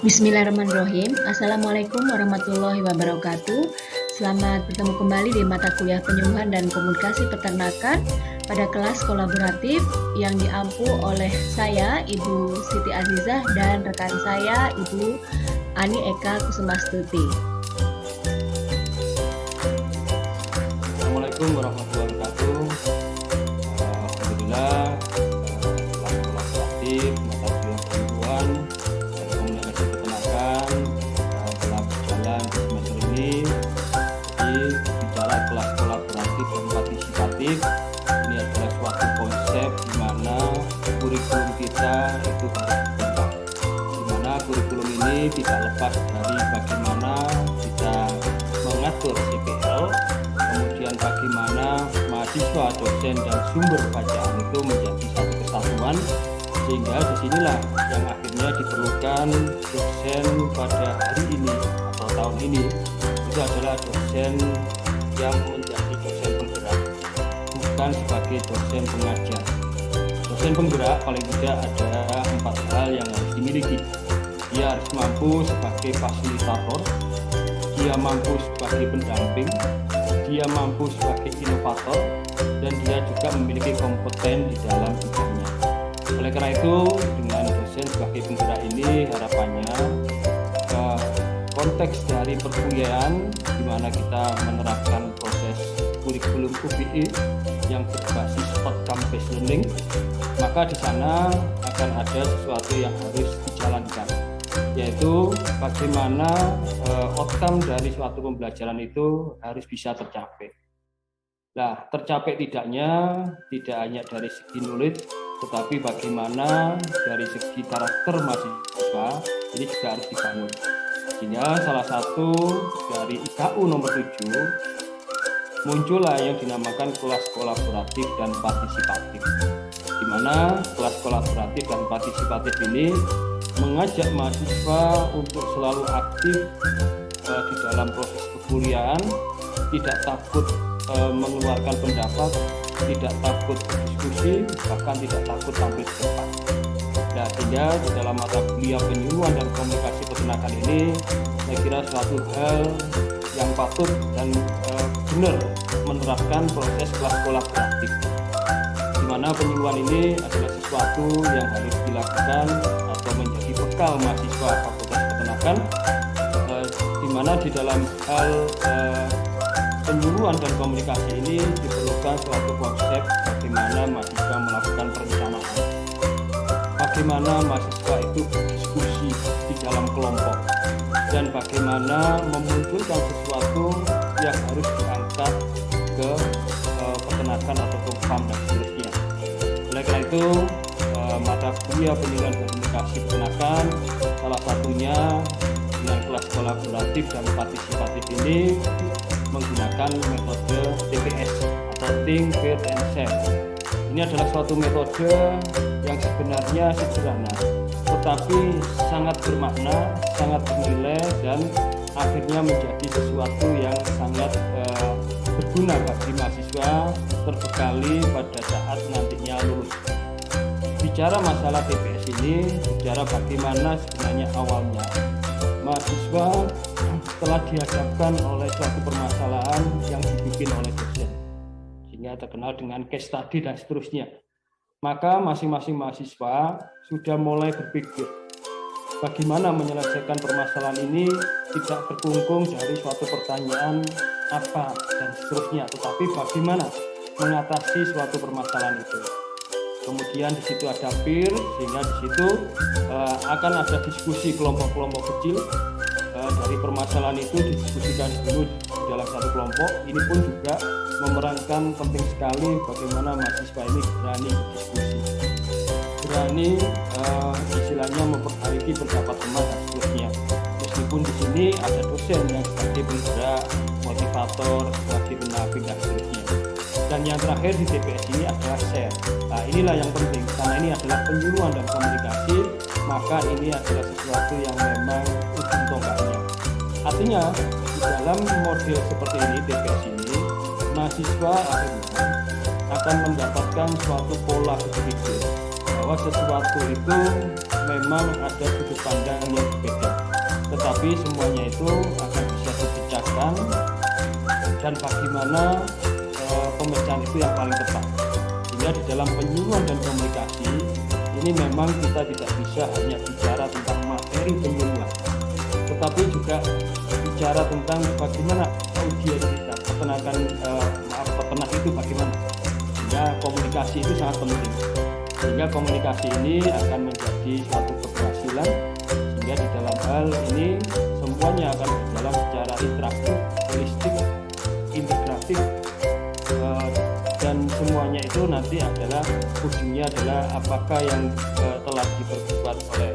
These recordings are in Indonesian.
Bismillahirrahmanirrahim. Assalamualaikum warahmatullahi wabarakatuh. Selamat bertemu kembali di mata kuliah penyuluhan dan komunikasi peternakan pada kelas kolaboratif yang diampu oleh saya, Ibu Siti Azizah, dan rekan saya, Ibu Ani Eka Kusumastuti. Assalamualaikum warahmatullahi wabarakatuh. Alhamdulillah, kelas kolaboratif mata kuliah penyuluhan dan komunikasi peternakan telah berjalan di semester ini. Jadi bicara kelas kolaboratif dan partisipatif, ini adalah suatu konsep di mana kurikulum kita itu harus berubah. Di mana kurikulum ini tidak lepas dari bagaimana kita mengatur CPL, kemudian bagaimana mahasiswa, dosen, dan sumber bacaan itu menjadi satu kesatuan, sehingga disinilah yang akhirnya diperlukan dosen pada hari ini atau tahun ini itu adalah dosen yang menjadi dosen penggerak, bukan sebagai dosen pengajar. Dosen penggerak paling tidak ada 4 hal yang harus dimiliki. Dia harus mampu sebagai fasilitator, dia mampu sebagai pendamping, dia mampu sebagai inovator, dan dia juga memiliki kompeten di dalam bidangnya. Oleh karena itu, dengan dosen sebagai penggerak ini harapannya konteks dari perkuliahan di mana kita menerapkan proses kurikulum UPI yang berbasis outcome-based learning, maka di sana akan ada sesuatu yang harus dijalankan, yaitu bagaimana outcome dari suatu pembelajaran itu harus bisa tercapai. Nah, tercapai tidaknya tidak hanya dari segi knowledge, tetapi bagaimana dari segi karakter mahasiswa ini juga harus dibangun. Sehingga salah satu dari IKU nomor 7 muncullah yang dinamakan kelas kolaboratif dan partisipatif, di mana kelas kolaboratif dan partisipatif ini mengajak mahasiswa untuk selalu aktif di dalam proses perkuliahan, tidak takut mengeluarkan pendapat, tidak takut berdiskusi, bahkan tidak takut tampil di depan. Nah, sehingga di dalam mata kuliah penyuluhan dan komunikasi peternakan ini, saya kira suatu hal yang patut dan benar menerapkan proses kelas kolaboratif, di mana penyuluhan ini adalah sesuatu yang harus dilakukan atau menjadi bekal mahasiswa Fakultas Peternakan, di mana di dalam hal penyuluhan dan komunikasi ini diperlukan suatu konsep bagaimana mahasiswa melakukan perencanaan, bagaimana mahasiswa itu berdiskusi di dalam kelompok, dan bagaimana memunculkan sesuatu yang harus diangkat ke peternakan atau ke PAM dan seterusnya. Oleh karena itu, mata kuliah penyuluhan dan komunikasi peternakan salah satunya dengan kelas kolaboratif dan partisipatif ini menggunakan metode TPS atau Think, Feel, and Share. Ini adalah suatu metode yang sebenarnya sederhana, tetapi sangat bermakna, sangat bernilai, dan akhirnya menjadi sesuatu yang sangat berguna bagi mahasiswa terbekali pada saat nantinya lulus. Bicara masalah TPS ini, bicara bagaimana sebenarnya awalnya mahasiswa telah dihadapkan oleh suatu permasalahan yang dibikin oleh dosen, sehingga terkenal dengan case study dan seterusnya. Maka masing-masing mahasiswa sudah mulai berpikir bagaimana menyelesaikan permasalahan ini tidak berkungkung dari suatu pertanyaan apa dan seterusnya, tetapi bagaimana mengatasi suatu permasalahan itu. Kemudian di situ ada peer, sehingga di situ akan ada diskusi kelompok-kelompok kecil. Dari permasalahan itu didiskusikan dulu di dalam satu kelompok. Ini pun juga memerankan penting sekali bagaimana mahasiswa ini berani berdiskusi, berani istilahnya memperbaiki pendapat teman dan seterusnya. Meskipun di sini ada dosen yang sebagai penggerak, motivator, sebagai pendamping dan seterusnya. Dan yang terakhir di TPS ini adalah share. Nah, inilah yang penting, karena ini adalah penyuluhan dan komunikasi, maka ini adalah sesuatu yang memang ujung tombaknya. Artinya, di dalam model seperti ini, TPS ini, mahasiswa akhirnya akan mendapatkan suatu pola berpikir bahwa sesuatu itu memang ada sudut pandang yang berbeda, tetapi semuanya itu akan bisa dipecahkan dan bagaimana pemecahan itu yang paling tepat. Sehingga di dalam penyuluhan dan komunikasi ini memang kita tidak bisa hanya bicara tentang materi penyuluhan, tetapi juga bicara tentang bagaimana audiens kita, peternak itu bagaimana. Sehingga komunikasi itu sangat penting. Sehingga komunikasi ini akan menjadi suatu keberhasilan, sehingga di dalam hal ini semuanya akan berjalan secara interaktif, holistik, integratif, dan semuanya itu nanti adalah ujungnya adalah apakah yang telah diperbuat oleh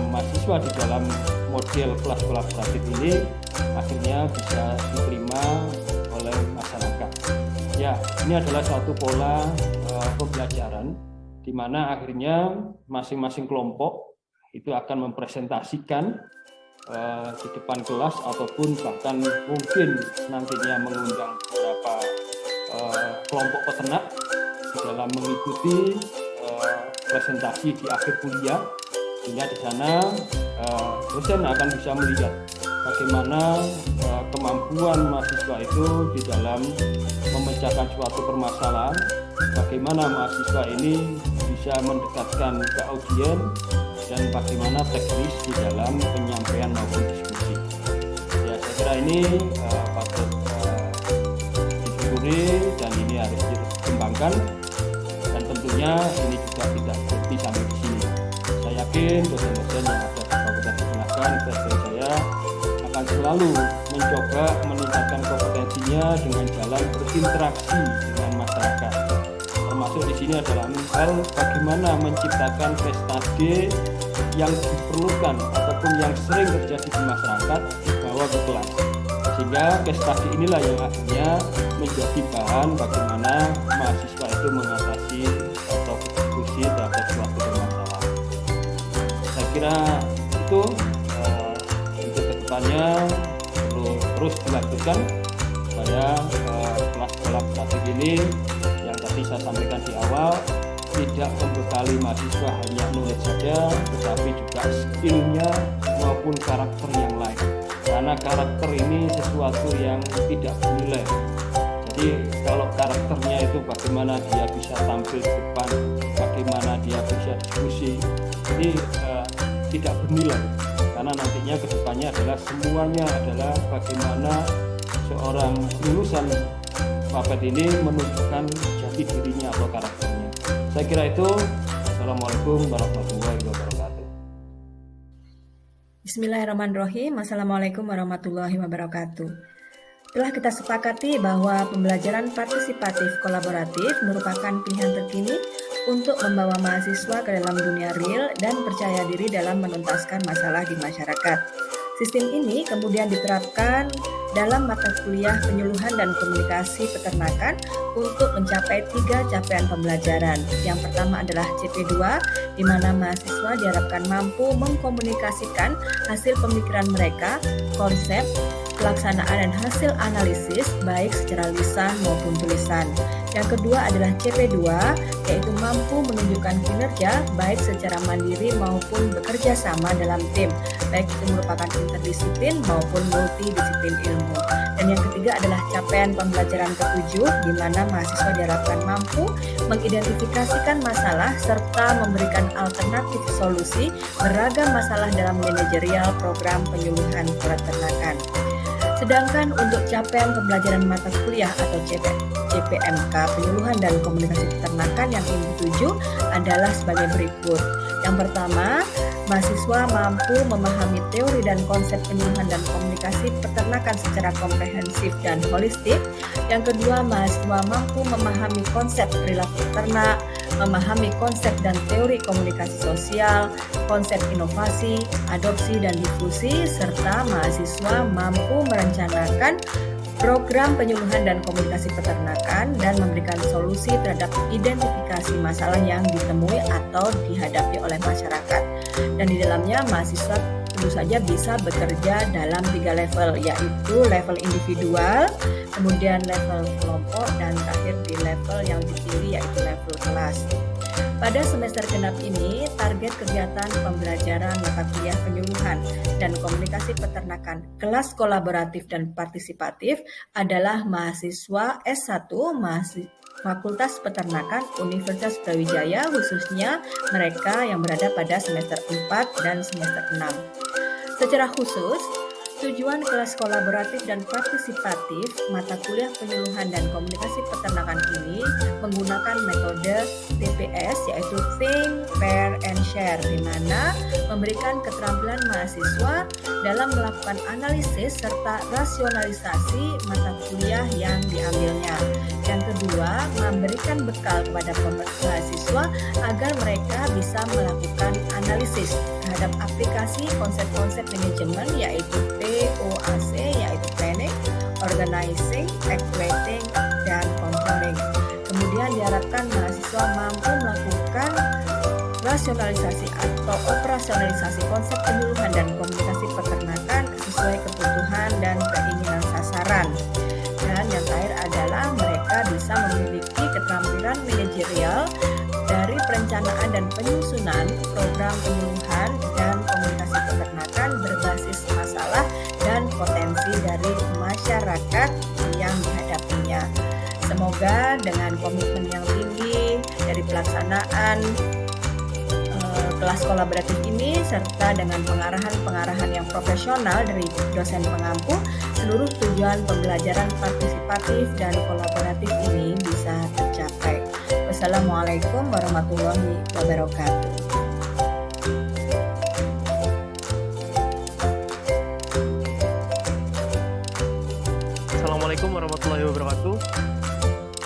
mahasiswa di dalam model kelas kolaboratif ini akhirnya bisa diterima oleh masyarakat. Ya, ini adalah suatu pola pembelajaran di mana akhirnya masing-masing kelompok itu akan mempresentasikan di depan kelas ataupun bahkan mungkin nantinya mengundang beberapa kelompok peternak di dalam mengikuti presentasi di akhir kuliah, sehingga di sana dosen akan bisa melihat bagaimana kemampuan mahasiswa itu di dalam memecahkan suatu permasalahan, bagaimana mahasiswa ini bisa mendekatkan ke audiens, dan bagaimana teknis di dalam penyampaian maupun diskusi. Ya, saya kira ini patut disyukuri dan ini harus dikembangkan, dan tentunya ini juga tidak berhenti sampai di sini. Saya yakin dosen-dosen yang ada di Fakultas Peternakan seperti saya akan selalu mencoba meningkatkan kompetensinya dengan jalan berinteraksi dengan masyarakat. Termasuk di sini adalah hal bagaimana menciptakan prestasi yang diperlukan ataupun yang sering terjadi di masyarakat dibawa ke kelas, sehingga prestasi inilah yang akhirnya menjadi bahan bagaimana mahasiswa itu mengatasi atau berdiskusi terhadap suatu permasalahan. Saya kira itu untuk kedepannya perlu terus dilakukan supaya kelas kolaboratif ini yang tadi saya sampaikan di awal tidak membekali mahasiswa hanya knowledge saja, tetapi juga skillnya maupun karakter yang lain. Karena karakter ini sesuatu yang tidak bernilai. Jadi kalau karakternya itu bagaimana dia bisa tampil di depan, bagaimana dia bisa diskusi, ini tidak bernilai. Karena nantinya kedepannya adalah semuanya adalah bagaimana seorang lulusan FAPET ini menunjukkan jati dirinya atau karakternya. Saya kira itu. Assalamualaikum warahmatullahi wabarakatuh. Bismillahirrahmanirrahim. Assalamualaikum warahmatullahi wabarakatuh. Telah kita sepakati bahwa pembelajaran partisipatif kolaboratif merupakan pilihan terkini untuk membawa mahasiswa ke dalam dunia real dan percaya diri dalam menuntaskan masalah di masyarakat. Sistem ini kemudian diterapkan dalam mata kuliah penyuluhan dan komunikasi peternakan untuk mencapai 3 capaian pembelajaran. Yang pertama adalah CP2, di mana mahasiswa diharapkan mampu mengkomunikasikan hasil pemikiran mereka, konsep, pelaksanaan dan hasil analisis baik secara lisan maupun tulisan. Yang kedua adalah CP2, yaitu mampu menunjukkan kinerja baik secara mandiri maupun bekerja sama dalam tim, baik itu merupakan interdisiplin maupun multidisiplin ilmu. Dan yang ketiga adalah capaian pembelajaran ke-7, di mana mahasiswa diharapkan mampu mengidentifikasikan masalah serta memberikan alternatif solusi beragam masalah dalam manajerial program penyuluhan peternakan. Sedangkan untuk capaian pembelajaran mata kuliah atau CPMK penyuluhan dan komunikasi peternakan yang ingin dituju adalah sebagai berikut. Yang pertama, mahasiswa mampu memahami teori dan konsep penyuluhan dan komunikasi peternakan secara komprehensif dan holistik. Yang kedua, mahasiswa mampu memahami konsep perilaku ternak, memahami konsep dan teori komunikasi sosial, konsep inovasi, adopsi dan difusi, serta mahasiswa mampu merencanakan program penyuluhan dan komunikasi peternakan dan memberikan solusi terhadap identifikasi masalah yang ditemui atau dihadapi oleh masyarakat. Dan di dalamnya mahasiswa tentu saja bisa bekerja dalam 3 level, yaitu level individual, kemudian level kelompok, dan terakhir di level yang tertinggi yaitu level kelas. Pada semester genap ini, target kegiatan pembelajaran mata kuliah penyuluhan dan komunikasi peternakan kelas kolaboratif dan partisipatif adalah mahasiswa S1 Fakultas Peternakan Universitas Brawijaya, khususnya mereka yang berada pada semester 4 dan semester 6. Secara khusus, tujuan kelas kolaboratif dan partisipatif mata kuliah penyuluhan dan komunikasi peternakan ini menggunakan metode TPS, yaitu Think, Pair, and Share, di mana memberikan keterampilan mahasiswa dalam melakukan analisis serta rasionalisasi mata kuliah yang diambilnya. Yang kedua, memberikan bekal kepada mahasiswa agar mereka bisa melakukan analisis terhadap aplikasi konsep-konsep manajemen, yaitu POAC, yaitu planning, organizing, equating, dan controlling. Kemudian diharapkan mahasiswa mampu melakukan rasionalisasi atau operasionalisasi konsep penyuluhan dan komunikasi peternakan sesuai kebutuhan dan keinginan sasaran. Dan yang terakhir adalah mereka bisa memiliki keterampilan manajerial dari perencanaan dan penyusunan program penyuluhan dan komunikasi peternakan berbasis masalah dan potensi dari masyarakat yang dihadapinya. Semoga dengan komitmen yang tinggi dari pelaksanaan kelas kolaboratif ini serta dengan pengarahan yang profesional dari dosen pengampu, seluruh tujuan pembelajaran partisipatif dan kolaboratif ini bisa tercapai. Wassalamualaikum warahmatullahi wabarakatuh. Assalamualaikum warahmatullahi wabarakatuh.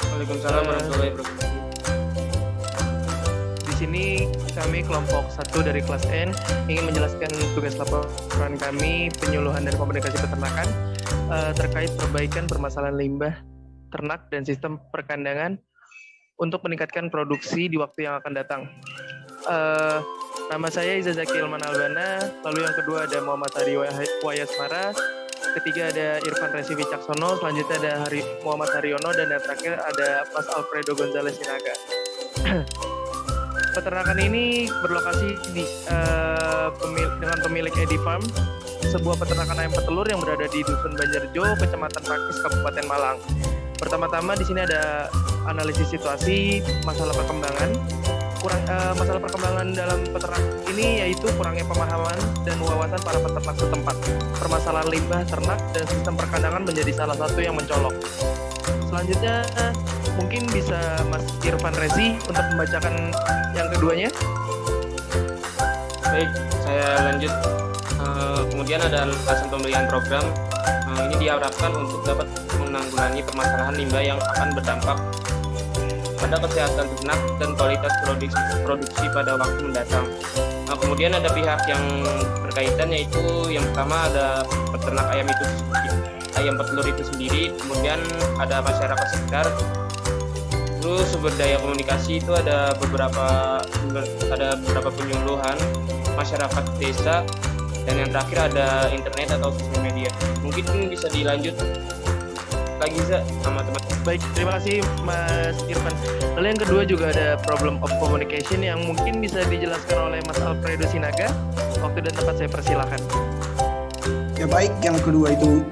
Waalaikumsalam warahmatullahi wabarakatuh. Di sini kami kelompok 1 dari kelas N ingin menjelaskan tugas laporan kami penyuluhan dan komunikasi peternakan terkait perbaikan permasalahan limbah ternak dan sistem perkandangan untuk meningkatkan produksi di waktu yang akan datang. Nama saya Iza Zaki Ilman Albana, lalu yang kedua ada Muhammad Hari Wayasmara, ketiga ada Irfan Resi Wicaksono, selanjutnya ada Muhammad Haryono, dan yang terakhir ada Mas Alfredo Gonzalez Sinaga. Peternakan ini berlokasi dengan pemilik Edi Farm, sebuah peternakan ayam petelur yang berada di Dusun Banjarjo, Kecamatan Pakis, Kabupaten Malang. Pertama-tama di sini ada analisis situasi masalah perkembangan. Masalah perkembangan dalam peternak ini yaitu kurangnya pemahaman dan wawasan para peternak setempat. Permasalahan limbah ternak dan sistem perkandangan menjadi salah satu yang mencolok. Selanjutnya mungkin bisa Mas Irfan Resi untuk membacakan yang keduanya. Baik, saya lanjut. Kemudian ada alasan pembelian program. Ini diharapkan untuk dapat menanggulangi permasalahan limbah yang akan berdampak pada kesehatan ternak dan kualitas produksi pada waktu mendatang. Kemudian ada pihak yang berkaitan, yaitu yang pertama ada peternak ayam petelur itu sendiri, kemudian ada masyarakat sekitar. Terus sumber daya komunikasi itu ada beberapa penyuluhan masyarakat desa, dan yang terakhir ada internet atau sosial media. Mungkin bisa dilanjut lagi sama teman. Baik, terima kasih Mas Irfan. Lalu yang kedua juga ada problem of communication yang mungkin bisa dijelaskan oleh Mas Alfredo Sinaga. Waktu dan tempat saya persilahkan. Ya baik, yang kedua itu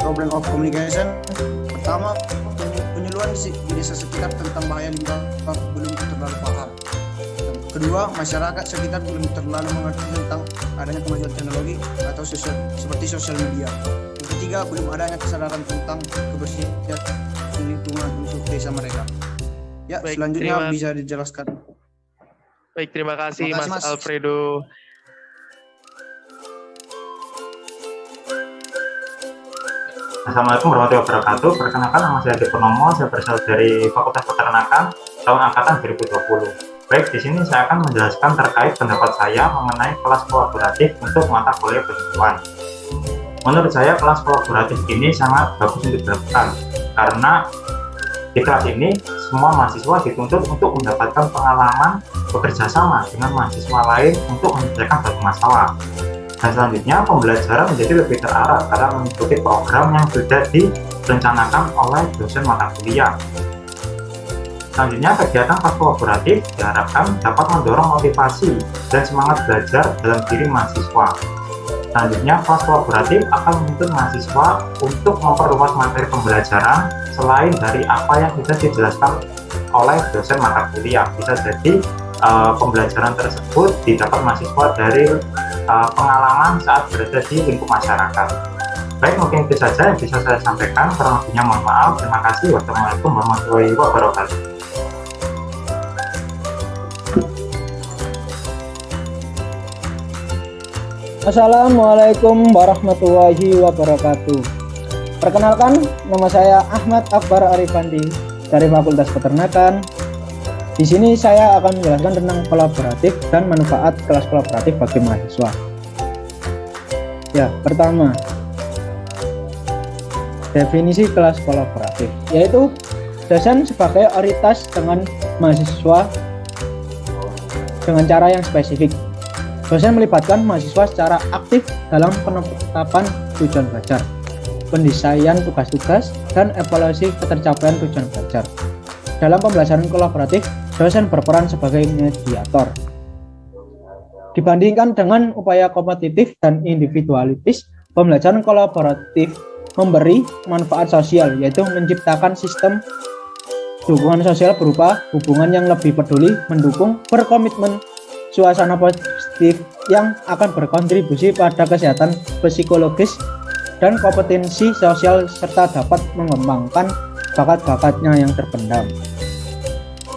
problem of communication. Pertama, penyuluhan di desa sekitar tentang bahaya limbah belum terlalu paham. Kedua, masyarakat sekitar belum terlalu mengerti tentang adanya kemajuan teknologi atau seperti sosial media. Yang ketiga, belum adanya kesadaran tentang kebersihan lingkungan untuk desa mereka. Ya, baik, selanjutnya bisa dijelaskan. Baik, terima kasih Mas Alfredo. Assalamualaikum warahmatullahi wabarakatuh. Perkenalkan, nama saya Adi Purnomo, saya berasal dari Fakultas Peternakan tahun angkatan 2020. Baik, di sini saya akan menjelaskan terkait pendapat saya mengenai kelas kolaboratif untuk mata kuliah penyuluhan. Menurut saya kelas kolaboratif ini sangat bagus untuk dilakukan karena di kelas ini semua mahasiswa dituntut untuk mendapatkan pengalaman bekerja sama dengan mahasiswa lain untuk menyelesaikan suatu masalah. Dan selanjutnya pembelajaran menjadi lebih terarah karena mengikuti program yang sudah direncanakan oleh dosen mata kuliah. Selanjutnya, kegiatan kelas kolaboratif diharapkan dapat mendorong motivasi dan semangat belajar dalam diri mahasiswa. Selanjutnya, kelas kolaboratif akan menuntut mahasiswa untuk memperluas materi pembelajaran selain dari apa yang sudah dijelaskan oleh dosen mata kuliah. Bisa jadi pembelajaran tersebut didapat mahasiswa dari pengalaman saat berada di lingkup masyarakat. Baik, mungkin itu saja yang bisa saya sampaikan. Kurang lebihnya mohon maaf. Terima kasih. Wassalamualaikum warahmatullahi wabarakatuh. Assalamualaikum warahmatullahi wabarakatuh. Perkenalkan, nama saya Ahmad Akbar Arifandi dari Fakultas Peternakan. Di sini saya akan menjelaskan tentang kolaboratif dan manfaat kelas kolaboratif bagi mahasiswa. Ya, pertama, definisi kelas kolaboratif, yaitu dosen sebagai otoritas dengan mahasiswa dengan cara yang spesifik. Dosen melibatkan mahasiswa secara aktif dalam penetapan tujuan belajar, pendesain tugas-tugas, dan evaluasi ketercapaian tujuan belajar. Dalam pembelajaran kolaboratif, dosen berperan sebagai mediator. Dibandingkan dengan upaya kompetitif dan individualitis, pembelajaran kolaboratif memberi manfaat sosial, yaitu menciptakan sistem dukungan sosial berupa hubungan yang lebih peduli, mendukung, berkomitmen, suasana positif yang akan berkontribusi pada kesehatan psikologis dan kompetensi sosial serta dapat mengembangkan bakat-bakatnya yang terpendam.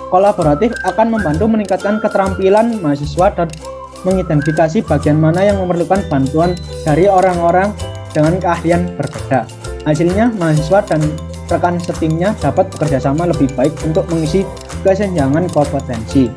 Kolaboratif akan membantu meningkatkan keterampilan mahasiswa dan mengidentifikasi bagian mana yang memerlukan bantuan dari orang-orang dengan keahlian berbeda. Hasilnya, mahasiswa dan rekan setimnya dapat bekerja sama lebih baik untuk mengisi kesenjangan kompetensi.